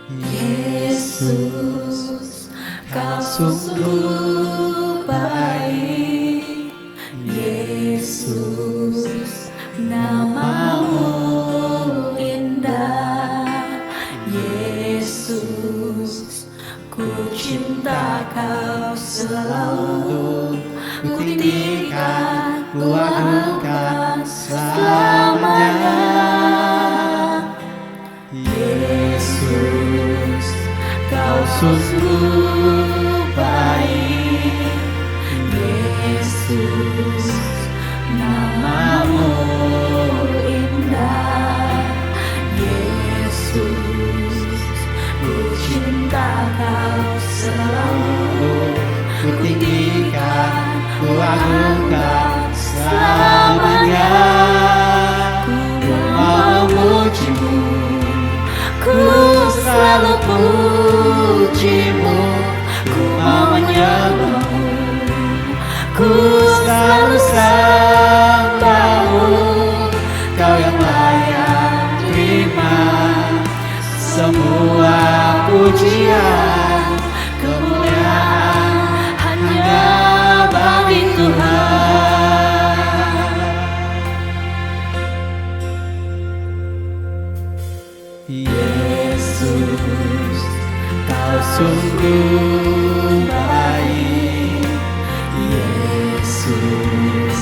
Yesus, Kau sungguh baik. Yesus, Nama-Mu indah. Yesus, ku cinta Kau selalu. Ku tinggikan, ku agungkan selamanya. Yesus, Kau sungguh baik. Yesus, Nama-Mu indah. Yesus, ku cinta Kau selalu. Ku tinggikan, ku agungkan selamanya. Ku mau memuji-Mu, Ku selalu puji-Mu. Ku mau menyembah-Mu. Ku selalu sembah-Mu. Kau yang layak terima semua pujian. Kemuliaan hanya bagi Tuhan. Yesus, Kau sungguh baik. Yesus,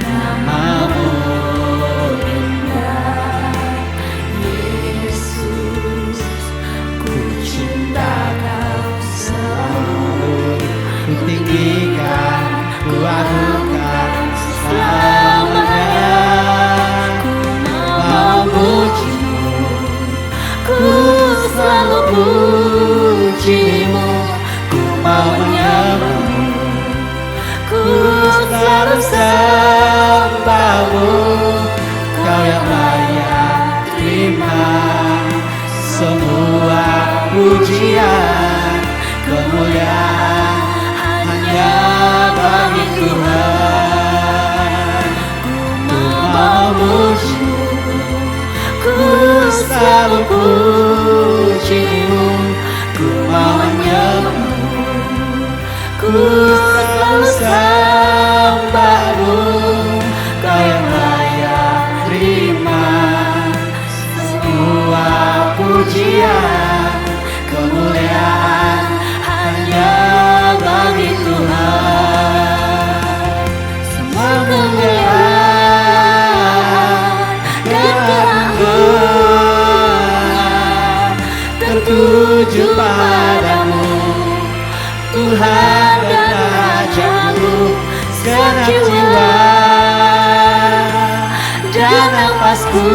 Nama-Mu indah. Yesus, ku cinta Kau selalu. Ku tinggikan, ku agungkan Selamanya. Ku mau memuji-Mu. Ku selalu puji-Mu. Ku mau menyembah-Mu. Ku selalu sembah-Mu. Kau yang layak terima semua pujian. Kemuliaan hanya bagi Tuhan. Ku mau memuji-Mu. Ku selalu puji-Mu. Ku mau menyembah-Mu. Ku selalu sembah-Mu. Kau yang layak terima semua pujian. Kemuliaan hanya bagi Tuhan. Semua kemuliaan dan keagungan tertuju padamu, Tuhan dan Raja-Mu. Segenap jiwa dan nafasku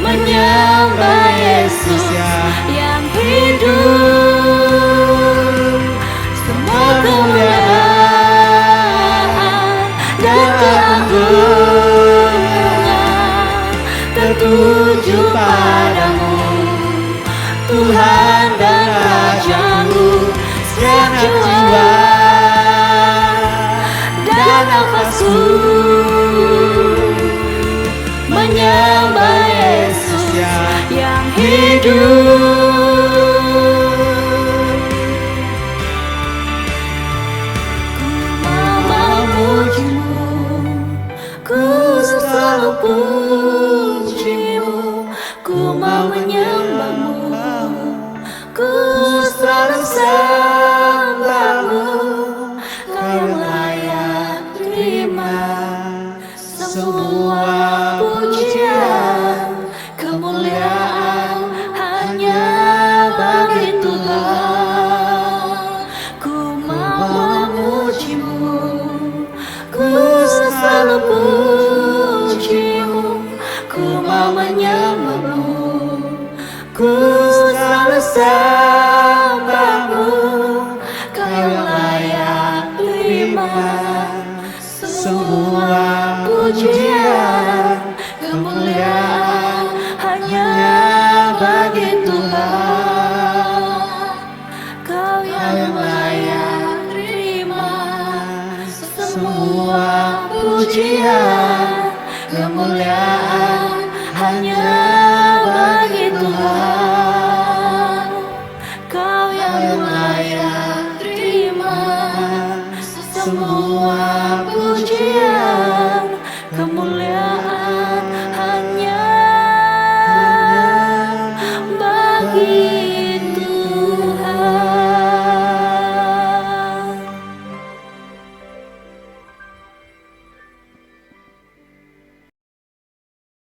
menyembah Yesus yang hidup. Semua kemuliaan dan keagungan tertuju padamu, Tuhan dan Raja-Mu. Segenap jiwa dan nafasku menyembah Yesus yang hidup. Ku mau memuji-Mu. Ku selalu puji-Mu. Ku mau menyembah-Mu. Ku selalu sembah-Mu. Kau yang layak terima semua pujian. Kemuliaan hanya bagi Tuhan. Ku mau memuji-Mu. Ku selalu puji-Mu. Ku mau menyembah-Mu. Ku selalu sembah-Mu. Kau yang layak terima semua pujian. Kemuliaan hanya bagi Tuhan. Kau yang layak terima semua pujian. Kemuliaan hanya bagi Tuhan.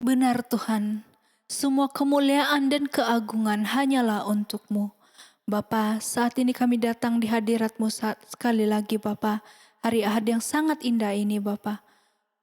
Benar Tuhan, semua kemuliaan dan keagungan hanyalah untuk-Mu. Bapa, saat ini kami datang di hadirat-Mu sekali lagi Bapa. Hari Ahad yang sangat indah ini Bapa.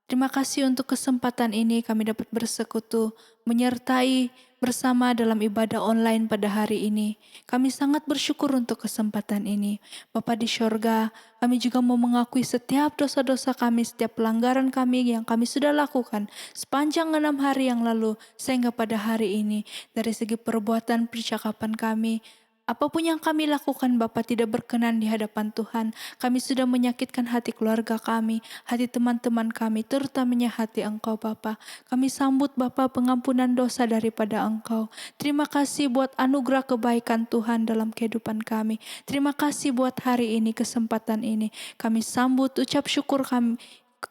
Terima kasih untuk kesempatan ini kami dapat bersekutu, menyertai bersama dalam ibadah online pada hari ini. Kami sangat bersyukur untuk kesempatan ini. Bapa di sorga, kami juga mau mengakui setiap dosa-dosa kami, setiap pelanggaran kami yang kami sudah lakukan sepanjang 6 hari yang lalu, sehingga pada hari ini, dari segi perbuatan percakapan kami, apapun yang kami lakukan Bapa tidak berkenan di hadapan Tuhan. Kami sudah menyakitkan hati keluarga kami, hati teman-teman kami, terutamanya hati Engkau Bapa. Kami sambut Bapa pengampunan dosa daripada Engkau. Terima kasih buat anugerah kebaikan Tuhan dalam kehidupan kami. Terima kasih buat hari ini, kesempatan ini. Kami sambut ucap syukur kami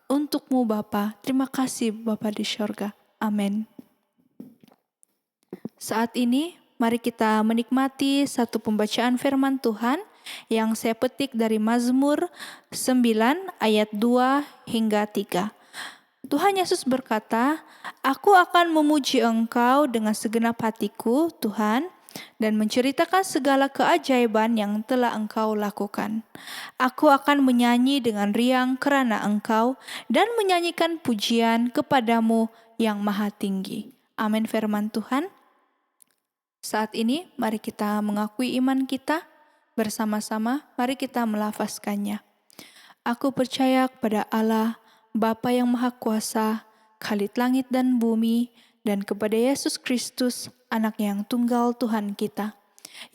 untuk-Mu Bapa. Terima kasih Bapa di sorga. Amin. Saat ini mari kita menikmati satu pembacaan firman Tuhan yang saya petik dari Mazmur 9 ayat 2 hingga 3. Tuhan Yesus berkata, "Aku akan memuji Engkau dengan segenap hatiku, Tuhan, dan menceritakan segala keajaiban yang telah Engkau lakukan. Aku akan menyanyi dengan riang kerana Engkau dan menyanyikan pujian kepadamu yang maha tinggi." Amin firman Tuhan. Saat ini mari kita mengakui iman kita bersama-sama, mari kita melafazkannya. Aku percaya kepada Allah, Bapa yang Maha Kuasa, Khalid langit dan bumi, dan kepada Yesus Kristus, Anak yang tunggal Tuhan kita,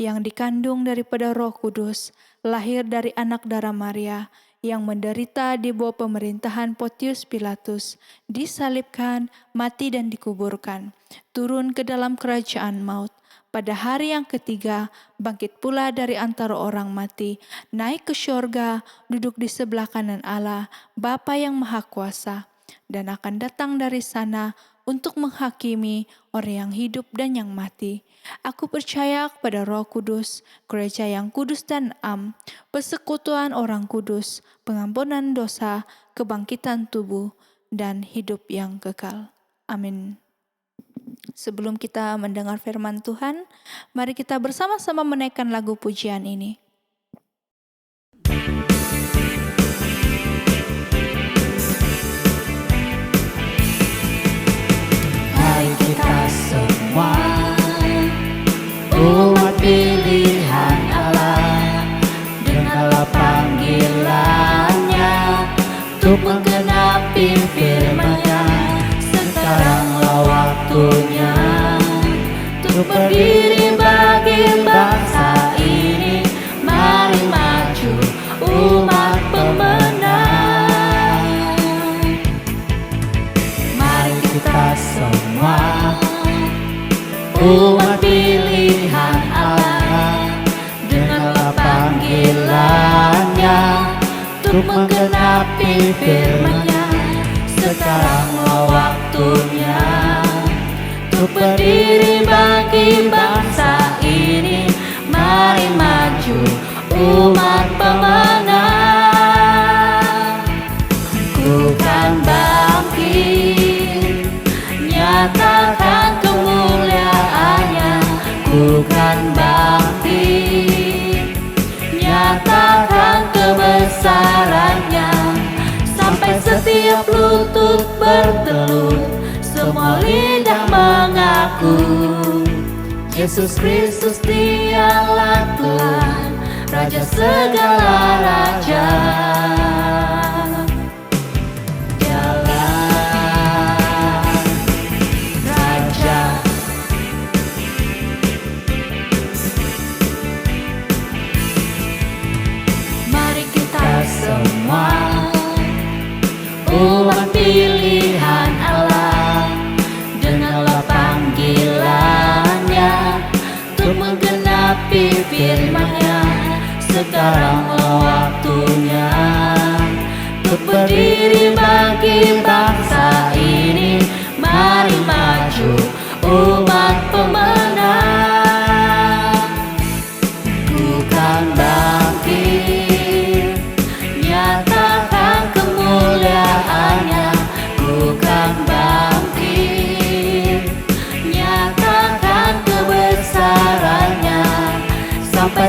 yang dikandung daripada Roh Kudus, lahir dari anak darah Maria, yang menderita di bawah pemerintahan Pontius Pilatus, disalibkan, mati dan dikuburkan, turun ke dalam kerajaan maut. Pada hari yang ketiga, bangkit pula dari antara orang mati, naik ke syurga, duduk di sebelah kanan Allah, Bapa yang Maha Kuasa, dan akan datang dari sana untuk menghakimi orang yang hidup dan yang mati. Aku percaya kepada Roh Kudus, gereja yang kudus dan am, persekutuan orang kudus, pengampunan dosa, kebangkitan tubuh, dan hidup yang kekal. Amin. Sebelum kita mendengar firman Tuhan, mari kita bersama-sama menaikkan lagu pujian ini. Hai kita semua, umat pilihan Allah, dengarlah panggilannya untuk menggenapi firman-Nya. Sekaranglah waktunya untuk berdiri bagi bangsa ini. Mari maju umat pemenang. Mari kita semua, umat pilihan Allah, dengarlah panggilannya untuk menggenapi firman-Nya. Sekaranglah waktunya untuk berdiri bagi bangsa ini. Mari maju umat pemenang. Ku kan bangkit, nyatakan kemuliaannya. Ku kan bangkit, nyatakan kebesarannya. Sampai setiap lutut bertelut, semua lidah mengaku, Yesus Kristus Dialah Tuhan, Raja segala raja. Dialah Raja. Mari kita semua, umat pilihan Allah, dengarlah panggilannya untuk menggenapi firman-Nya. Sekaranglah waktunya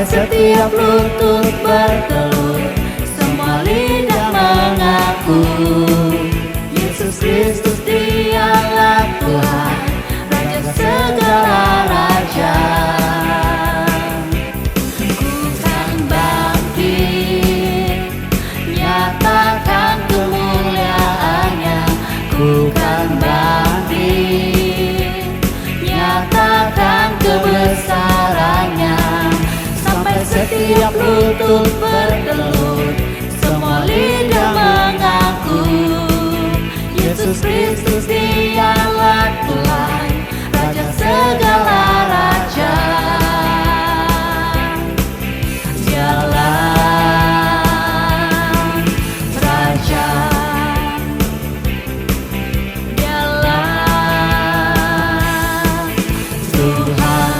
setiap lutut bertelur, semua lidah mengaku Yesus Kristus dialah Tuhan, Raja segala raja. Ku kan bangkit, nyatakan kemuliaannya. Ku kan bangkit, nyatakan kebesarannya. Sampai setiap lutut bertelur, semua lidah mengaku Yesus Kristus dialah Tuhan, Raja segala raja. Dialah Raja, Dialah Tuhan.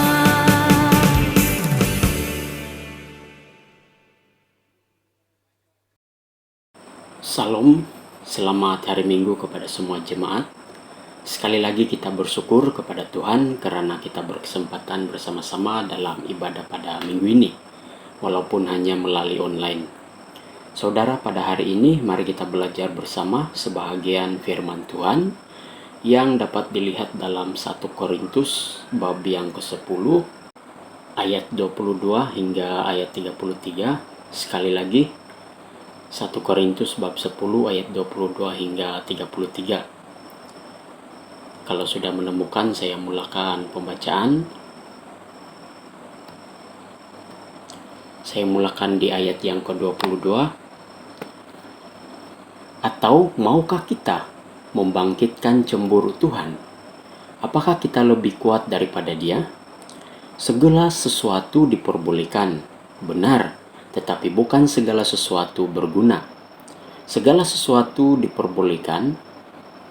Salam, selamat hari Minggu kepada semua jemaat. Sekali lagi kita bersyukur kepada Tuhan karena kita berkesempatan bersama-sama dalam ibadah pada minggu ini, walaupun hanya melalui online. Saudara, pada hari ini mari kita belajar bersama sebahagian firman Tuhan yang dapat dilihat dalam 1 Korintus bab yang ke-10 ayat 22 hingga ayat 33. Sekali lagi 1 Korintus bab 10 ayat 22 hingga 33. Kalau sudah menemukan, saya mulakan pembacaan. Saya mulakan di ayat yang ke-22. Atau maukah kita membangkitkan cemburu Tuhan? Apakah kita lebih kuat daripada Dia? Segala sesuatu diperbolehkan, benar, tetapi bukan segala sesuatu berguna. Segala sesuatu diperbolehkan,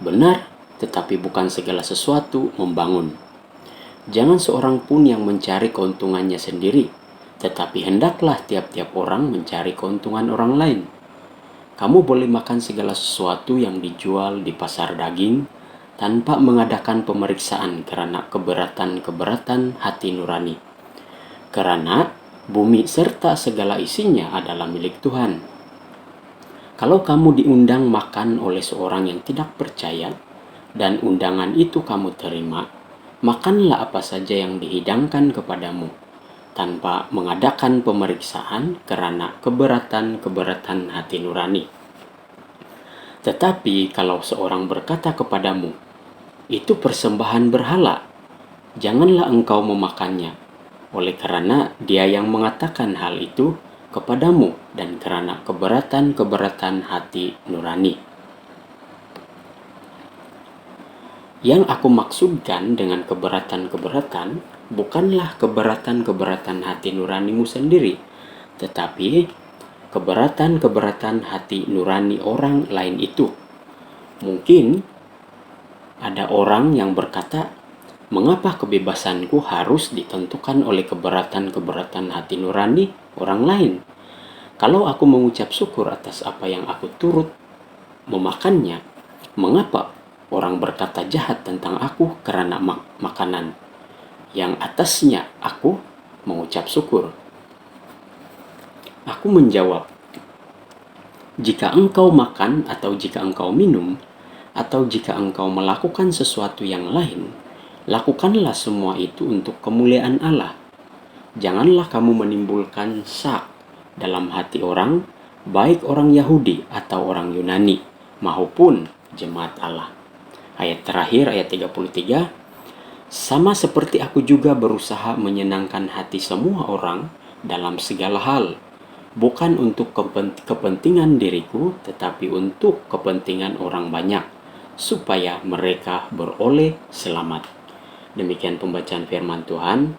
benar, tetapi bukan segala sesuatu membangun. Jangan seorang pun yang mencari keuntungannya sendiri, tetapi hendaklah tiap-tiap orang mencari keuntungan orang lain. Kamu boleh makan segala sesuatu yang dijual di pasar daging tanpa mengadakan pemeriksaan karena keberatan-keberatan hati nurani. Karena bumi serta segala isinya adalah milik Tuhan. Kalau kamu diundang makan oleh seorang yang tidak percaya, dan undangan itu kamu terima, makanlah apa saja yang dihidangkan kepadamu, tanpa mengadakan pemeriksaan karena keberatan-keberatan hati nurani. Tetapi kalau seorang berkata kepadamu, itu persembahan berhala, janganlah engkau memakannya, oleh karena dia yang mengatakan hal itu kepadamu dan karena keberatan-keberatan hati nurani. Yang aku maksudkan dengan keberatan-keberatan bukanlah keberatan-keberatan hati nuranimu sendiri, tetapi keberatan-keberatan hati nurani orang lain itu. Mungkin ada orang yang berkata, mengapa kebebasanku harus ditentukan oleh keberatan-keberatan hati nurani orang lain? Kalau aku mengucap syukur atas apa yang aku turut memakannya, mengapa orang berkata jahat tentang aku karena makanan yang atasnya aku mengucap syukur? Aku menjawab, jika engkau makan atau jika engkau minum atau jika engkau melakukan sesuatu yang lain, lakukanlah semua itu untuk kemuliaan Allah. Janganlah kamu menimbulkan sak dalam hati orang, baik orang Yahudi atau orang Yunani, maupun jemaat Allah. Ayat terakhir, ayat 33, sama seperti aku juga berusaha menyenangkan hati semua orang dalam segala hal, bukan untuk kepentingan diriku, tetapi untuk kepentingan orang banyak, supaya mereka beroleh selamat. Demikian pembacaan firman Tuhan.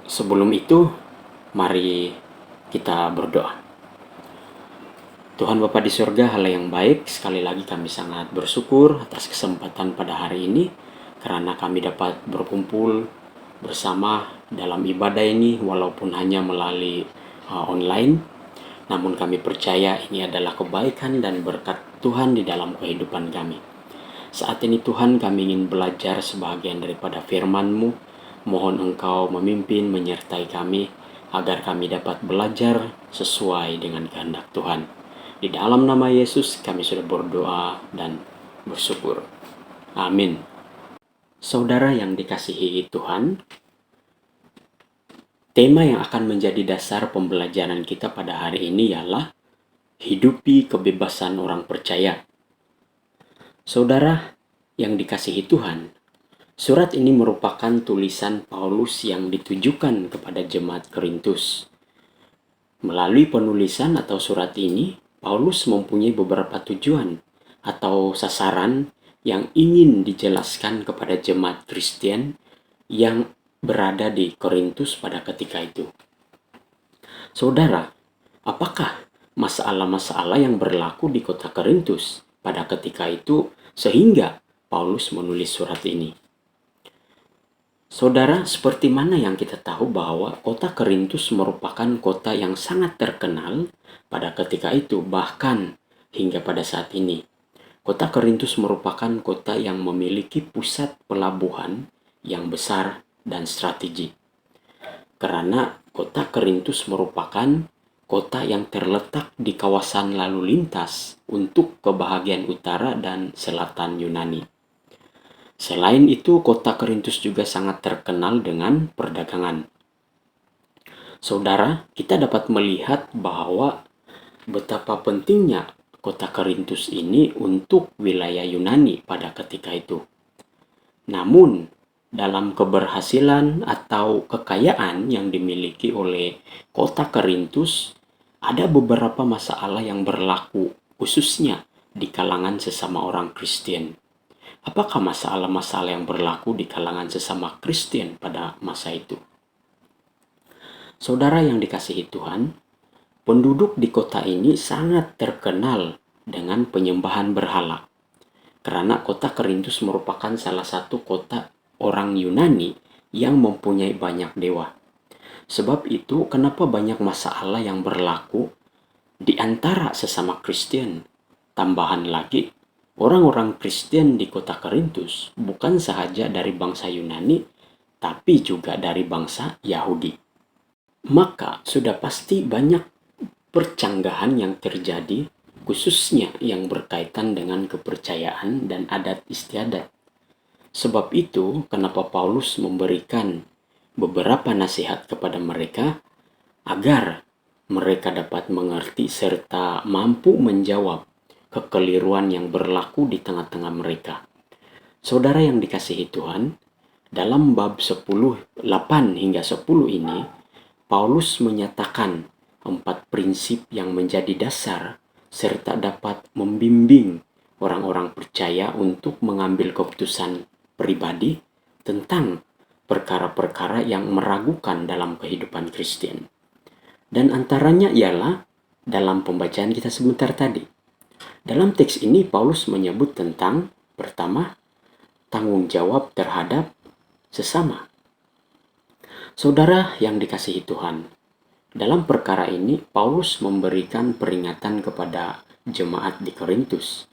Sebelum itu, mari kita berdoa. Tuhan Bapa di surga, Allah yang baik, sekali lagi kami sangat bersyukur atas kesempatan pada hari ini, karena kami dapat berkumpul bersama dalam ibadah ini, walaupun hanya melalui online. Namun kami percaya ini adalah kebaikan dan berkat Tuhan di dalam kehidupan kami. Saat ini Tuhan, kami ingin belajar sebagian daripada firman-Mu, mohon Engkau memimpin menyertai kami agar kami dapat belajar sesuai dengan kehendak Tuhan. Di dalam nama Yesus kami sudah berdoa dan bersyukur. Amin. Saudara yang dikasihi Tuhan, tema yang akan menjadi dasar pembelajaran kita pada hari ini ialah hidupi kebebasan orang percaya. Saudara yang dikasihi Tuhan, surat ini merupakan tulisan Paulus yang ditujukan kepada jemaat Korintus. Melalui penulisan atau surat ini, Paulus mempunyai beberapa tujuan atau sasaran yang ingin dijelaskan kepada jemaat Kristen yang berada di Korintus pada ketika itu. Saudara, apakah masalah-masalah yang berlaku di kota Korintus pada ketika itu sehingga Paulus menulis surat ini? Saudara, seperti mana yang kita tahu bahwa kota Korintus merupakan kota yang sangat terkenal pada ketika itu, bahkan hingga pada saat ini. Kota Korintus merupakan kota yang memiliki pusat pelabuhan yang besar dan strategi. Karena kota Korintus merupakan kota yang terletak di kawasan lalu lintas untuk ke bahagian utara dan selatan Yunani. Selain itu, kota Korintus juga sangat terkenal dengan perdagangan. Saudara, kita dapat melihat bahwa betapa pentingnya kota Korintus ini untuk wilayah Yunani pada ketika itu. Namun, dalam keberhasilan atau kekayaan yang dimiliki oleh kota Korintus, ada beberapa masalah yang berlaku, khususnya di kalangan sesama orang Kristen. Apakah masalah-masalah yang berlaku di kalangan sesama Kristen pada masa itu? Saudara yang dikasihi Tuhan, penduduk di kota ini sangat terkenal dengan penyembahan berhala. Karena kota Korintus merupakan salah satu kota orang Yunani yang mempunyai banyak dewa. Sebab itu, kenapa banyak masalah yang berlaku di antara sesama Kristen? Tambahan lagi, orang-orang Kristen di kota Korintus bukan sahaja dari bangsa Yunani, tapi juga dari bangsa Yahudi. Maka sudah pasti banyak percanggahan yang terjadi, khususnya yang berkaitan dengan kepercayaan dan adat istiadat. Sebab itu, kenapa Paulus memberikan beberapa nasihat kepada mereka agar mereka dapat mengerti serta mampu menjawab kekeliruan yang berlaku di tengah-tengah mereka. Saudara yang dikasihi Tuhan, dalam bab 8 hingga 10 ini, Paulus menyatakan 4 prinsip yang menjadi dasar serta dapat membimbing orang-orang percaya untuk mengambil keputusan pribadi tentang perkara-perkara yang meragukan dalam kehidupan Kristen. Dan antaranya ialah dalam pembacaan kita sebentar tadi. Dalam teks ini Paulus menyebut tentang, pertama, tanggung jawab terhadap sesama. Saudara yang dikasihi Tuhan, dalam perkara ini Paulus memberikan peringatan kepada jemaat di Korintus.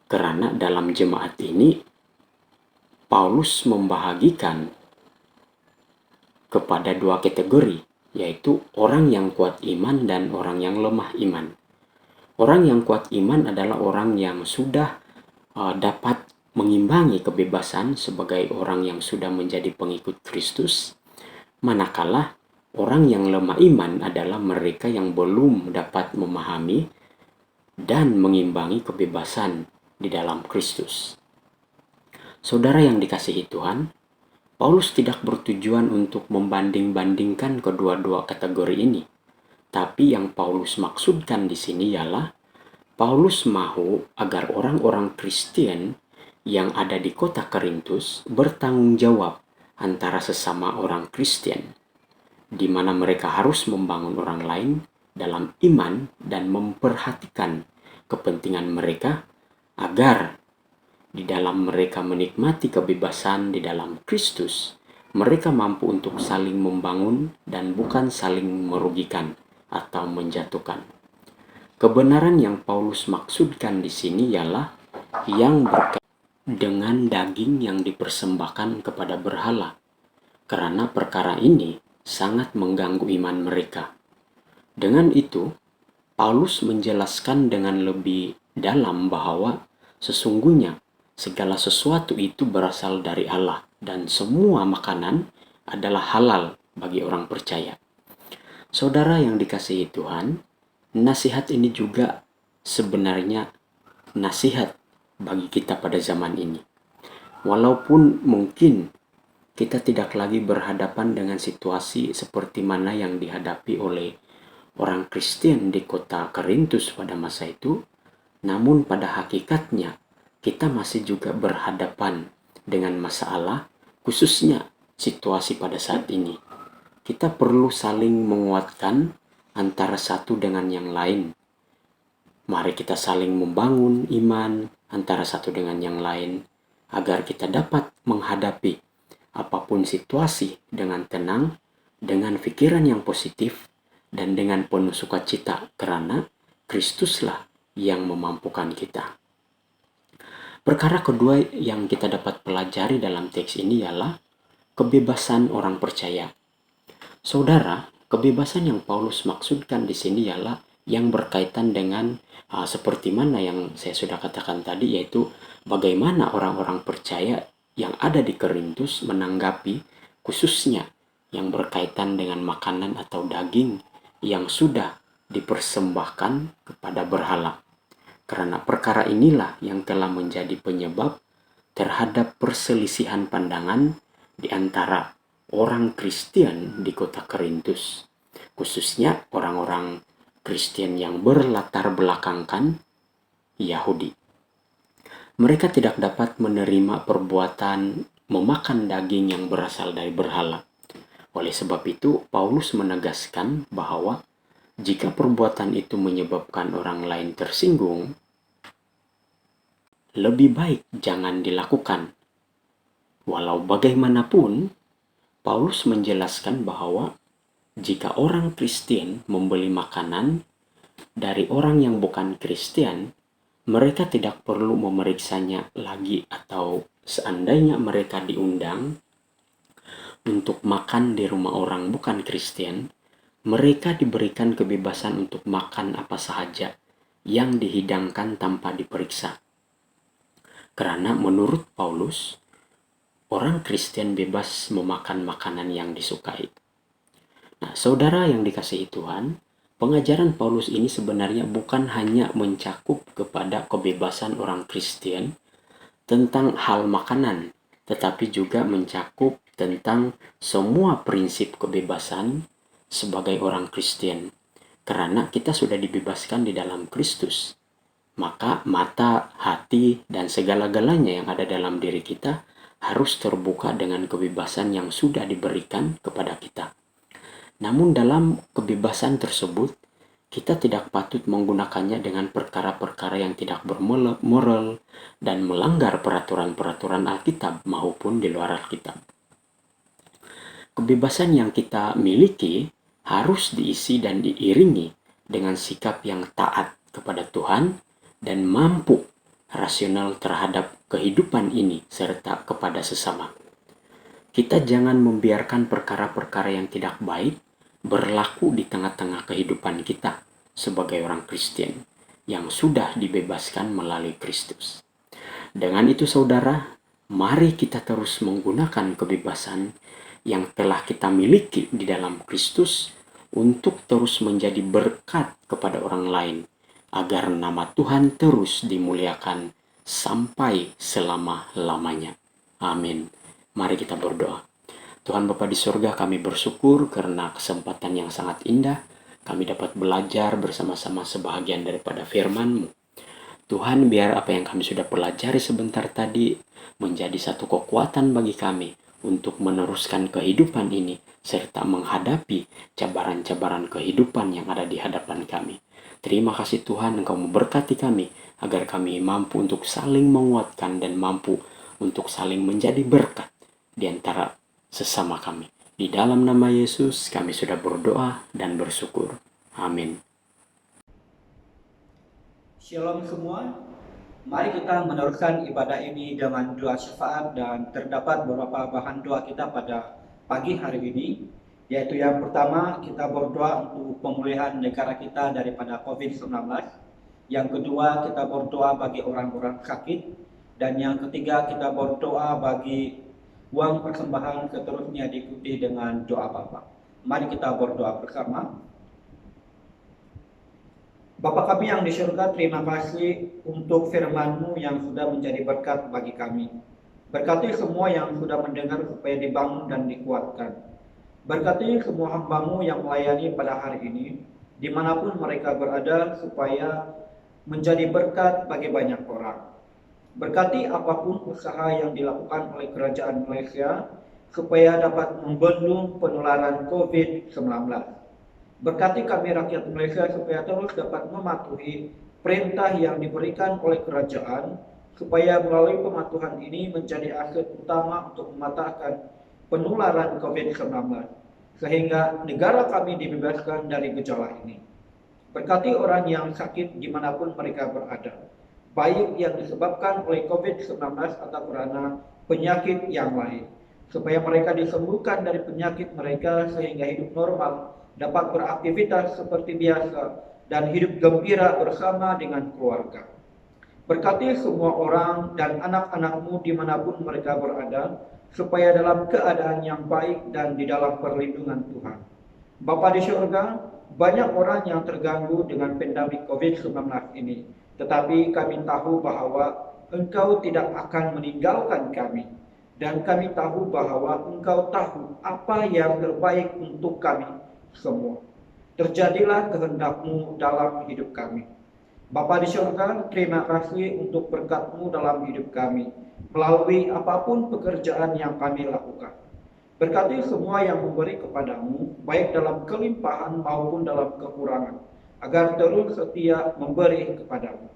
Karena dalam jemaat ini Paulus membahagikan kepada 2 kategori, yaitu orang yang kuat iman dan orang yang lemah iman. Orang yang kuat iman adalah orang yang sudah dapat mengimbangi kebebasan sebagai orang yang sudah menjadi pengikut Kristus, manakala orang yang lemah iman adalah mereka yang belum dapat memahami dan mengimbangi kebebasan di dalam Kristus. Saudara yang dikasihi Tuhan, Paulus tidak bertujuan untuk membanding-bandingkan kedua-dua kategori ini. Tapi yang Paulus maksudkan di sini ialah Paulus mau agar orang-orang Kristen yang ada di kota Korintus bertanggung jawab antara sesama orang Kristen, di mana mereka harus membangun orang lain dalam iman dan memperhatikan kepentingan mereka agar di dalam mereka menikmati kebebasan di dalam Kristus, mereka mampu untuk saling membangun dan bukan saling merugikan atau menjatuhkan. Kebenaran yang Paulus maksudkan di sini ialah yang berkaitan dengan daging yang dipersembahkan kepada berhala, karena perkara ini sangat mengganggu iman mereka. Dengan itu, Paulus menjelaskan dengan lebih dalam bahwa sesungguhnya segala sesuatu itu berasal dari Allah dan semua makanan adalah halal bagi orang percaya. Saudara yang dikasihi Tuhan, nasihat ini juga sebenarnya nasihat bagi kita pada zaman ini. Walaupun mungkin kita tidak lagi berhadapan dengan situasi seperti mana yang dihadapi oleh orang Kristen di kota Korintus pada masa itu, namun pada hakikatnya kita masih juga berhadapan dengan masalah, khususnya situasi pada saat ini. Kita perlu saling menguatkan antara satu dengan yang lain. Mari kita saling membangun iman antara satu dengan yang lain, agar kita dapat menghadapi apapun situasi dengan tenang, dengan pikiran yang positif, dan dengan penuh sukacita, karena Kristuslah yang memampukan kita. Perkara kedua yang kita dapat pelajari dalam teks ini ialah kebebasan orang percaya. Saudara, kebebasan yang Paulus maksudkan di sini ialah yang berkaitan dengan seperti mana yang saya sudah katakan tadi, yaitu bagaimana orang-orang percaya yang ada di Korintus menanggapi khususnya yang berkaitan dengan makanan atau daging yang sudah dipersembahkan kepada berhala. Karena perkara inilah yang telah menjadi penyebab terhadap perselisihan pandangan di antara orang Kristen di kota Korintus, khususnya orang-orang Kristen yang berlatar belakangkan Yahudi. Mereka tidak dapat menerima perbuatan memakan daging yang berasal dari berhala. Oleh sebab itu, Paulus menegaskan bahwa jika perbuatan itu menyebabkan orang lain tersinggung, lebih baik jangan dilakukan. Walau bagaimanapun, Paulus menjelaskan bahwa jika orang Kristen membeli makanan dari orang yang bukan Kristen, mereka tidak perlu memeriksanya lagi, atau seandainya mereka diundang untuk makan di rumah orang bukan Kristen, mereka diberikan kebebasan untuk makan apa saja yang dihidangkan tanpa diperiksa. Karena menurut Paulus, orang Kristen bebas memakan makanan yang disukai. Nah, saudara yang dikasihi Tuhan, pengajaran Paulus ini sebenarnya bukan hanya mencakup kepada kebebasan orang Kristen tentang hal makanan, tetapi juga mencakup tentang semua prinsip kebebasan sebagai orang Kristen. Karena kita sudah dibebaskan di dalam Kristus, maka mata, hati, dan segala-galanya yang ada dalam diri kita harus terbuka dengan kebebasan yang sudah diberikan kepada kita. Namun dalam kebebasan tersebut, kita tidak patut menggunakannya dengan perkara-perkara yang tidak bermoral dan melanggar peraturan-peraturan Alkitab maupun di luar Alkitab. Kebebasan yang kita miliki harus diisi dan diiringi dengan sikap yang taat kepada Tuhan dan mampu rasional terhadap kehidupan ini serta kepada sesama. Kita jangan membiarkan perkara-perkara yang tidak baik berlaku di tengah-tengah kehidupan kita sebagai orang Kristen yang sudah dibebaskan melalui Kristus. Dengan itu saudara, mari kita terus menggunakan kebebasan yang telah kita miliki di dalam Kristus untuk terus menjadi berkat kepada orang lain, agar nama Tuhan terus dimuliakan sampai selama-lamanya. Amin. Mari kita berdoa. Tuhan Bapa di surga, kami bersyukur karena kesempatan yang sangat indah kami dapat belajar bersama-sama sebahagian daripada firman-Mu. Tuhan, biar apa yang kami sudah pelajari sebentar tadi menjadi satu kekuatan bagi kami untuk meneruskan kehidupan ini serta menghadapi cabaran-cabaran kehidupan yang ada di hadapan kami. Terima kasih Tuhan, Engkau memberkati kami agar kami mampu untuk saling menguatkan dan mampu untuk saling menjadi berkat di antara sesama kami. Di dalam nama Yesus kami sudah berdoa dan bersyukur. Amin. Shalom semua. Mari kita meneruskan ibadah ini dengan doa syafaat, dan terdapat beberapa bahan doa kita pada pagi hari ini, yaitu yang pertama kita berdoa untuk pemulihan negara kita daripada COVID-19. Yang kedua kita berdoa bagi orang-orang sakit. Dan yang ketiga kita berdoa bagi uang persembahan, seterusnya diikuti dengan doa Bapa. Mari kita berdoa bersama. Bapa kami yang di surga, terima kasih untuk firman-Mu yang sudah menjadi berkat bagi kami. Berkati semua yang sudah mendengar supaya dibangun dan dikuatkan. Berkati semua hamba-Mu yang melayani pada hari ini, dimanapun mereka berada, supaya menjadi berkat bagi banyak orang. Berkati apapun usaha yang dilakukan oleh kerajaan Malaysia, supaya dapat membendung penularan COVID-19. Berkati kami rakyat Malaysia supaya terus dapat mematuhi perintah yang diberikan oleh kerajaan, supaya melalui pematuhan ini menjadi aset utama untuk mematahkan penularan COVID-19, sehingga negara kami dibebaskan dari gejala ini. Berkati orang yang sakit dimanapun mereka berada, baik yang disebabkan oleh COVID-19 atau karena penyakit yang lain, supaya mereka disembuhkan dari penyakit mereka sehingga hidup normal, dapat beraktivitas seperti biasa, dan hidup gembira bersama dengan keluarga. Berkati semua orang dan anak-anak-Mu dimanapun mereka berada, supaya dalam keadaan yang baik dan di dalam perlindungan Tuhan. Bapa di surga, banyak orang yang terganggu dengan pandemik COVID-19 ini, tetapi kami tahu bahwa Engkau tidak akan meninggalkan kami, dan kami tahu bahwa Engkau tahu apa yang terbaik untuk kami semua. Terjadilah kehendak-Mu dalam hidup kami. Bapa di surga, terima kasih untuk berkat-Mu dalam hidup kami, melalui apapun pekerjaan yang kami lakukan. Berkati semua yang memberi kepadamu, baik dalam kelimpahan maupun dalam kekurangan, agar terus setia memberi kepadamu.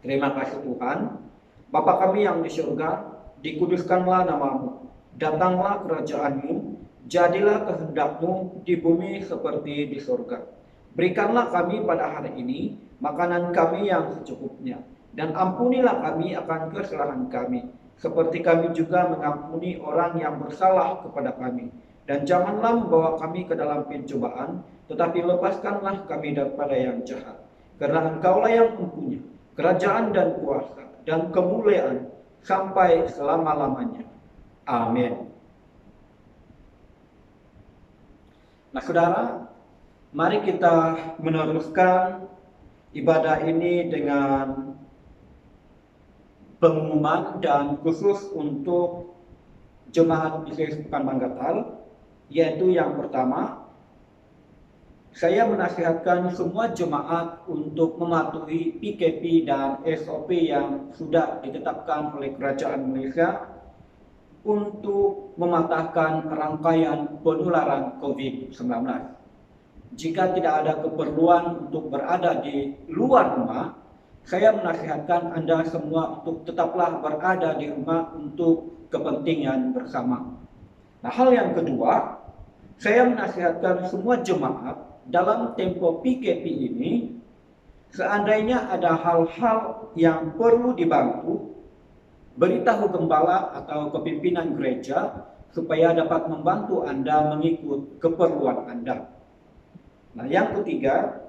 Terima kasih Tuhan. Bapa kami yang di surga, dikuduskanlah nama-Mu, datanglah kerajaan-Mu, jadilah kehendak-Mu di bumi seperti di surga. Berikanlah kami pada hari ini makanan kami yang secukupnya, dan ampunilah kami akan kesalahan kami, seperti kami juga mengampuni orang yang bersalah kepada kami. Dan janganlah membawa kami ke dalam pencobaan, tetapi lepaskanlah kami daripada yang jahat. Karena Engkaulah yang mempunyai kerajaan dan kuasa dan kemuliaan sampai selama-lamanya. Amin. Nah saudara, mari kita meneruskan ibadah ini dengan pengumuman dan khusus untuk jemaat PCS Pekan Manggatal, yaitu yang pertama, saya menasihatkan semua jemaat untuk mematuhi PKP dan SOP yang sudah ditetapkan oleh Kerajaan Malaysia untuk mematahkan rangkaian penularan COVID-19. Jika tidak ada keperluan untuk berada di luar rumah, saya menasihatkan Anda semua untuk tetaplah berada di rumah untuk kepentingan bersama. Nah, hal yang kedua, saya menasihatkan semua jemaat dalam tempo PKP ini, seandainya ada hal-hal yang perlu dibantu, beritahu gembala atau kepimpinan gereja supaya dapat membantu Anda mengikut keperluan Anda. Nah, yang ketiga,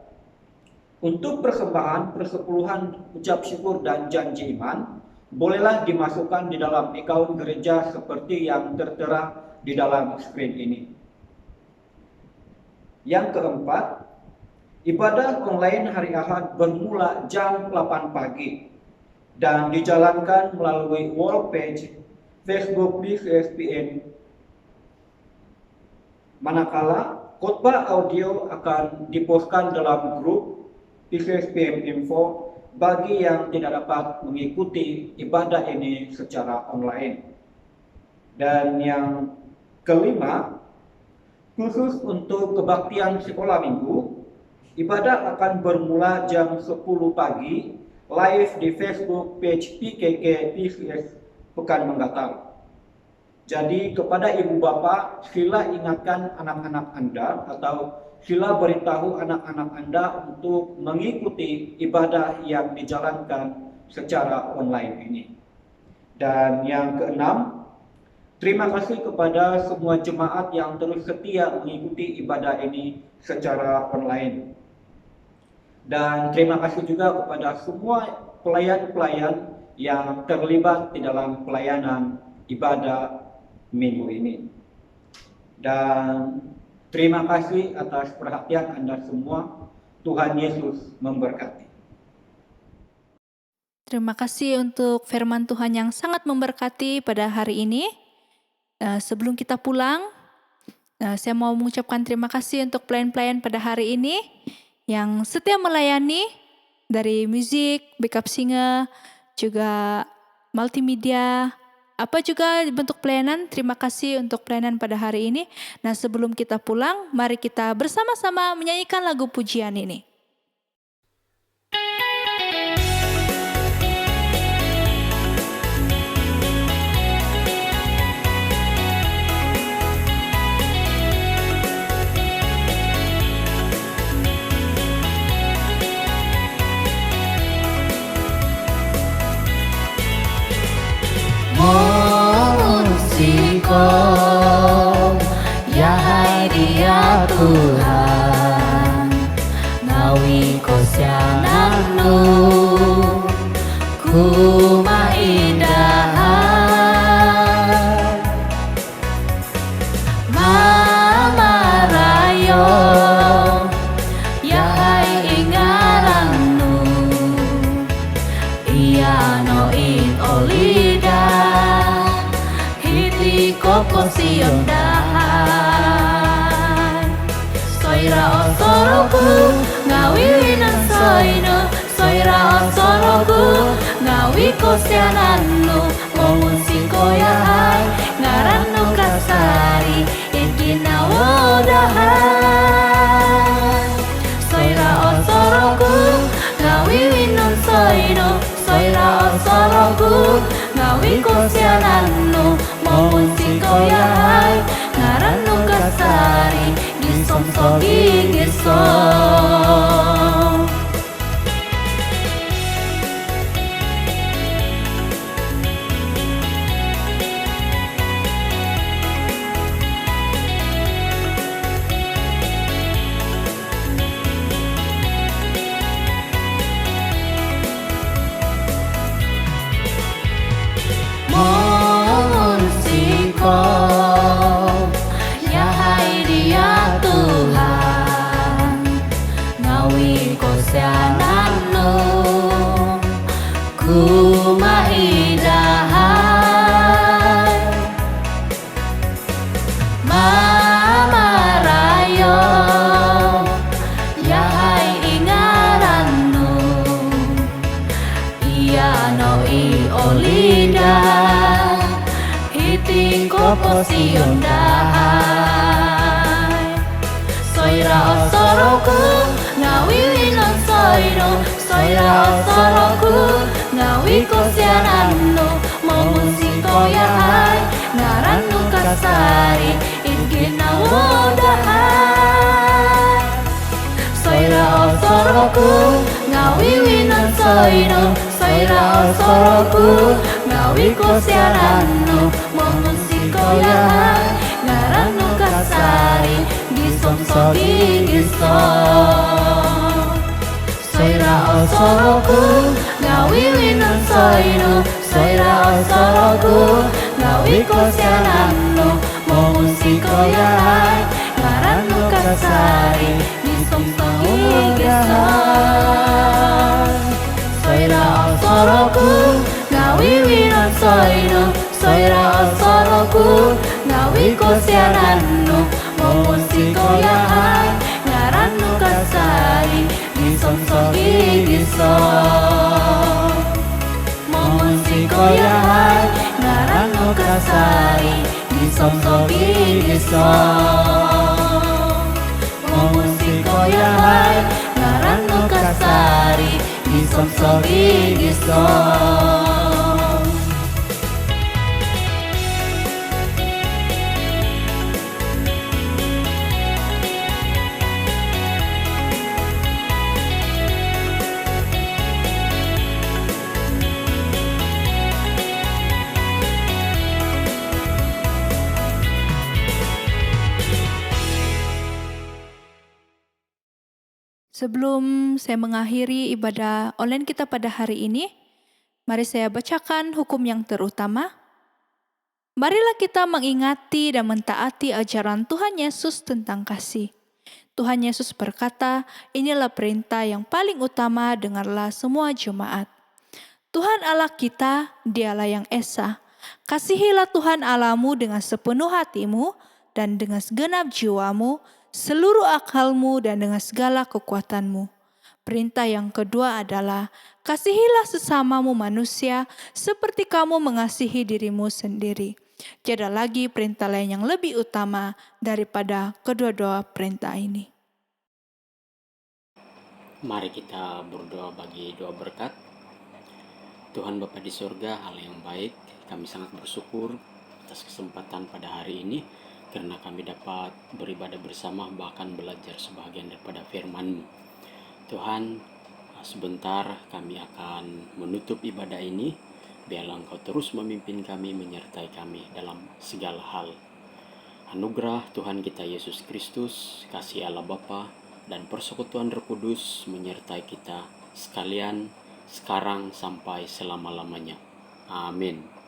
untuk persembahan, persepuluhan, ucap syukur dan janji iman, bolehlah dimasukkan di dalam akaun gereja seperti yang tertera di dalam screen ini. Yang keempat, ibadah online hari Ahad bermula jam 8 pagi dan dijalankan melalui wall page Facebook PCSPN. Manakala khotbah audio akan dipostkan dalam grup PCSPM Info bagi yang tidak dapat mengikuti ibadah ini secara online. Dan yang kelima, khusus untuk kebaktian sekolah minggu, ibadah akan bermula jam 10 pagi live di Facebook page PKK PCS Pekan Manggatal. Jadi kepada ibu bapak, sila ingatkan anak-anak Anda atau sila beritahu anak-anak Anda untuk mengikuti ibadah yang dijalankan secara online ini. Dan yang keenam, Terima kasih kepada semua jemaat yang terus setia mengikuti ibadah ini secara online. Dan terima kasih juga kepada semua pelayan-pelayan yang terlibat di dalam pelayanan ibadah minggu ini. Dan terima kasih atas perhatian Anda semua. Tuhan Yesus memberkati. Terima kasih untuk firman Tuhan yang sangat memberkati pada hari ini. Sebelum kita pulang, saya mau mengucapkan terima kasih untuk pelayan-pelayan pada hari ini yang setia melayani dari musik, backup singer, juga multimedia, apa juga bentuk pelayanan. Terima kasih untuk pelayanan pada hari ini. Nah, sebelum kita pulang, mari kita bersama-sama menyanyikan lagu pujian ini. Engkau, ya hai Dia Tuhan, ngawi kosiananu kuma indahan mama rayo, ya hai ingaranu iya noin olida koko siyon dahan soira osoroku ngawi winan soino soira osoroku ngawi kosiananu momun sikoyahai ngaranu kasari ikina wodahan soira osoroku ngawi winan soino soira osoroku ngawi kosiananu momun sikoyahai ngaranu kasari gisom sogi gisom ya hai Dia Tuhan, ngawi kosiananu kuma idahai mama rayo, ya hai ingaranu iya noi olida kopo siyon dahai soira osoroku ngawi winon soino soira osoroku ngawi kosiananu momun sikoyahai ngaranu kasari ingkina wodahai soira osoroku ngawi winon soino soira osoroku ngawi kosiananu momun sikoyahai ngaranu kasari gisom sogi gisom soira osoroku ngawi winan soino soira osoroku ngawi kosiananu momun sikoyahai ngaranu kasari gisom sogi gisom soira osoroku ngawi winan soino soira osoroku ngawi kosiananu momun sikoyahai ngaranu kasari gisom sogi gisom momun sikoyahai ngaranu kasari gisom sogi gisom momun sikoyahai ngaranu kasari gisom sogi gisom. Sebelum saya mengakhiri ibadah online kita pada hari ini, mari saya bacakan hukum yang terutama. Marilah kita mengingati dan mentaati ajaran Tuhan Yesus tentang kasih. Tuhan Yesus berkata, inilah perintah yang paling utama, dengarlah semua jemaat. Tuhan Allah kita, dialah yang esa. Kasihilah Tuhan Allahmu dengan sepenuh hatimu dan dengan segenap jiwamu, seluruh akalmu dan dengan segala kekuatanmu. Perintah yang kedua adalah, kasihilah sesamamu manusia seperti kamu mengasihi dirimu sendiri. Tiada lagi perintah lain yang lebih utama daripada kedua-dua perintah ini. Mari kita berdoa bagi doa berkat. Tuhan Bapa di surga, Allah yang baik, kami sangat bersyukur atas kesempatan pada hari ini karena kami dapat beribadah bersama, bahkan belajar sebagian daripada firman-Mu. Tuhan, sebentar kami akan menutup ibadah ini. Biarlah Engkau terus memimpin kami, menyertai kami dalam segala hal. Anugerah Tuhan kita Yesus Kristus, kasih Allah Bapa, dan persekutuan Roh Kudus menyertai kita sekalian, sekarang sampai selama-lamanya. Amin.